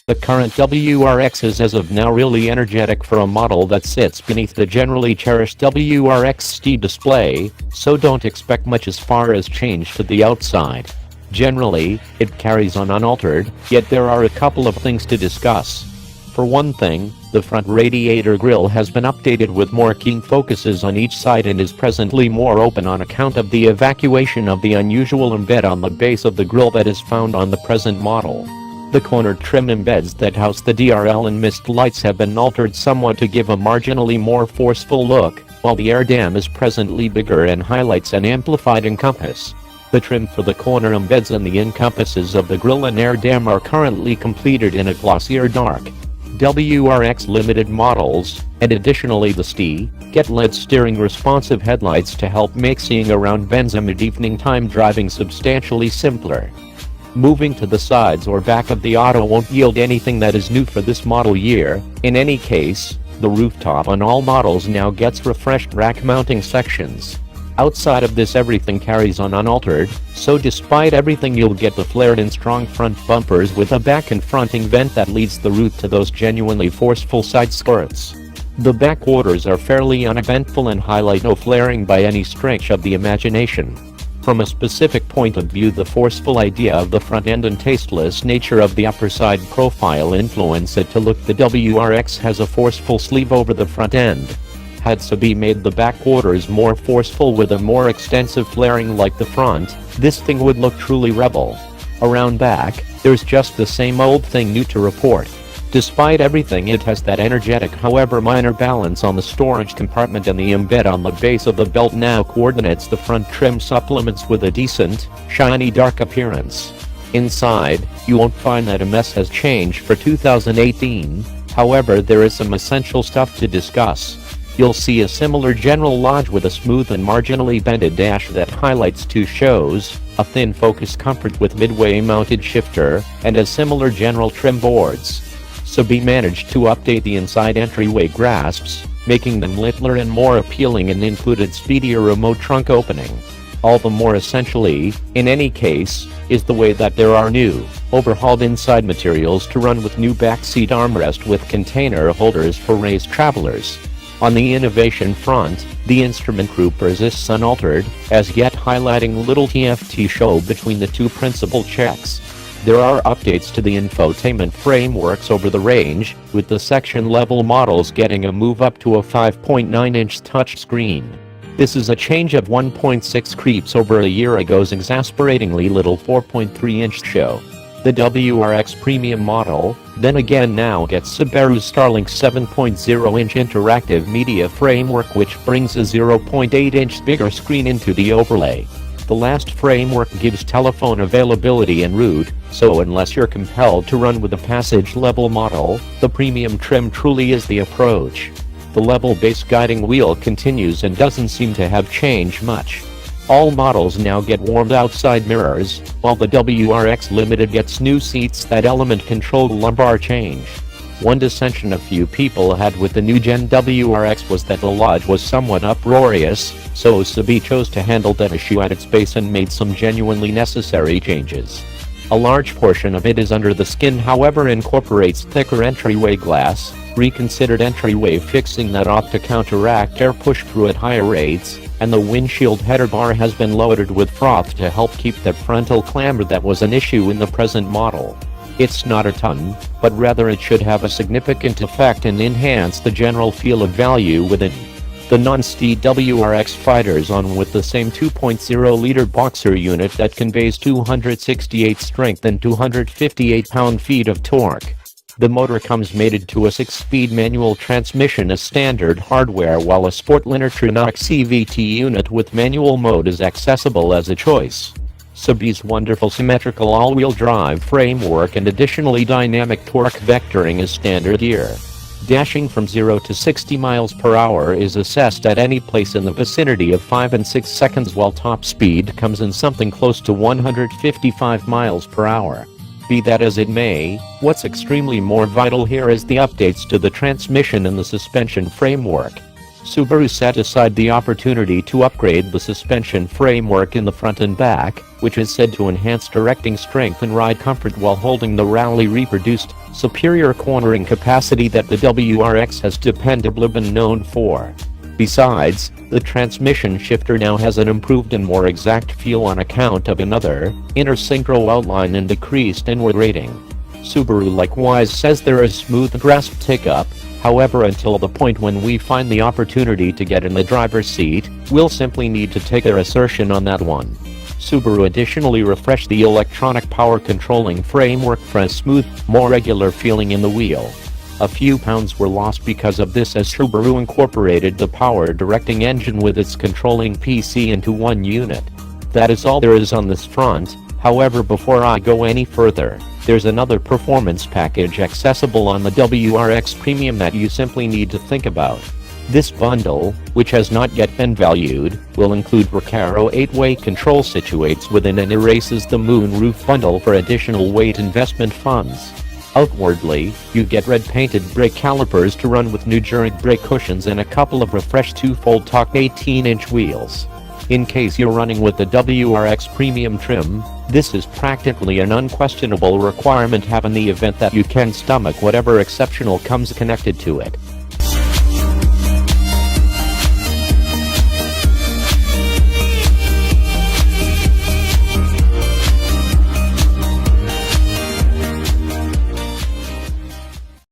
The current WRX is as of now really energetic for a model that sits beneath the generally cherished WRX STI display, so don't expect much as far as change to the outside. Generally, it carries on unaltered, yet there are a couple of things to discuss. For one thing, the front radiator grille has been updated with more keen focuses on each side and is presently more open on account of the evacuation of the unusual embed on the base of the grille that is found on the present model. The corner trim embeds that house the DRL and mist lights have been altered somewhat to give a marginally more forceful look, while the air dam is presently bigger and highlights an amplified encompass. The trim for the corner embeds and the encompasses of the grille and air dam are currently completed in a glossier dark WRX limited models, and additionally the STI, get LED steering responsive headlights to help make seeing around bends amid evening time driving substantially simpler. Moving to the sides or back of the auto won't yield anything that is new for this model year. In any case, the rooftop on all models now gets refreshed rack mounting sections. Outside of this everything carries on unaltered, so despite everything you'll get the flared and strong front bumpers with a back confronting vent that leads the route to those genuinely forceful side skirts. The back quarters are fairly uneventful and highlight no flaring by any stretch of the imagination. From a specific point of view, the forceful idea of the front end and tasteless nature of the upper side profile influence it to look. The WRX has a forceful sleeve over the front end. Had STI made the back quarters more forceful with a more extensive flaring like the front, this thing would look truly rebel. Around back, there's just the same old thing new to report. Despite everything, it has that energetic however minor balance on the storage compartment, and the embed on the base of the belt now coordinates the front trim supplements with a decent, shiny dark appearance. Inside, you won't find that a mess has changed for 2018, however there is some essential stuff to discuss. You'll see a similar general lodge with a smooth and marginally bended dash that highlights two shows, a thin focus comfort with midway mounted shifter, and a similar general trim boards. STI managed to update the inside entryway grasps, making them littler and more appealing, and included speedier remote trunk opening. All the more essentially, in any case, is the way that there are new, overhauled inside materials to run with new backseat armrest with container holders for raised travelers. On the innovation front, the instrument group persists unaltered, as yet highlighting little TFT show between the two principal checks. There are updates to the infotainment frameworks over the range, with the section-level models getting a move up to a 5.9-inch touchscreen. This is a change of 1.6 creeps over a year ago's exasperatingly little 4.3-inch show. The WRX Premium model, then again, now gets Subaru's Starlink 7.0-inch interactive media framework, which brings a 0.8-inch bigger screen into the overlay. The last framework gives telephone availability en route, so unless you're compelled to run with the passage-level model, the premium trim truly is the approach. The level base guiding wheel continues and doesn't seem to have changed much. All models now get warmed outside mirrors, while the WRX Limited gets new seats that element-controlled lumbar change. One dissension a few people had with the new-gen WRX was that the lodge was somewhat uproarious, so STI chose to handle that issue at its base and made some genuinely necessary changes. A large portion of it is under the skin, however incorporates thicker entryway glass, reconsidered entryway fixing that ought to counteract air push-through at higher rates, and the windshield header bar has been loaded with froth to help keep that frontal clamber that was an issue in the present model. It's not a ton, but rather it should have a significant effect and enhance the general feel of value within. The non-STI WRX fighters on with the same 2.0-liter boxer unit that conveys 268 strength and 258 pound-feet of torque. The motor comes mated to a 6-speed manual transmission as standard hardware, while a Sportliner Trinox CVT unit with manual mode is accessible as a choice. STI's wonderful symmetrical all-wheel drive framework and additionally dynamic torque vectoring is standard here. Dashing from 0 to 60 miles per hour is assessed at any place in the vicinity of 5 and 6 seconds, while top speed comes in something close to 155 miles per hour. Be that as it may, what's extremely more vital here is the updates to the transmission and the suspension framework. Subaru set aside the opportunity to upgrade the suspension framework in the front and back, which is said to enhance directing strength and ride comfort while holding the rally reproduced, superior cornering capacity that the WRX has dependably been known for. Besides, the transmission shifter now has an improved and more exact feel on account of another, inner synchro outline and decreased inward rating. Subaru likewise says there is smooth grasp take-up. However, until the point when we find the opportunity to get in the driver's seat, we'll simply need to take their assertion on that one. Subaru additionally refreshed the electronic power controlling framework for a smooth, more regular feeling in the wheel. A few pounds were lost because of this, as Subaru incorporated the power directing engine with its controlling PC into one unit. That is all there is on this front. However, before I go any further, there's another performance package accessible on the WRX Premium that you simply need to think about. This bundle, which has not yet been valued, will include Recaro 8-way control situates within and erases the moonroof bundle for additional weight investment funds. Outwardly, you get red-painted brake calipers to run with new Jurek brake cushions and a couple of refreshed 2-fold Torque 18-inch wheels. In case you're running with the WRX Premium trim, this is practically an unquestionable requirement, having the event that you can stomach whatever exceptional comes connected to it.